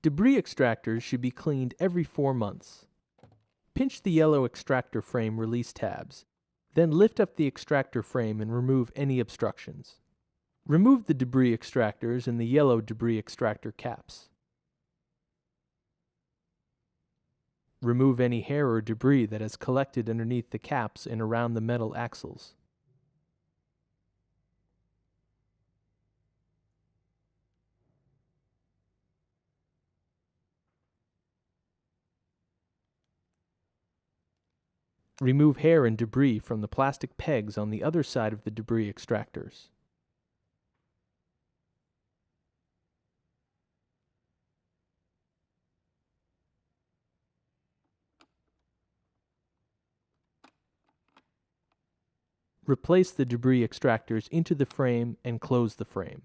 Debris extractors should be cleaned every 4 months. Pinch the yellow extractor frame release tabs, then lift up the extractor frame and remove any obstructions. Remove the debris extractors and the yellow debris extractor caps. Remove any hair or debris that has collected underneath the caps and around the metal axles. Remove hair and debris from the plastic pegs on the other side of the debris extractors. Replace the debris extractors into the frame and close the frame.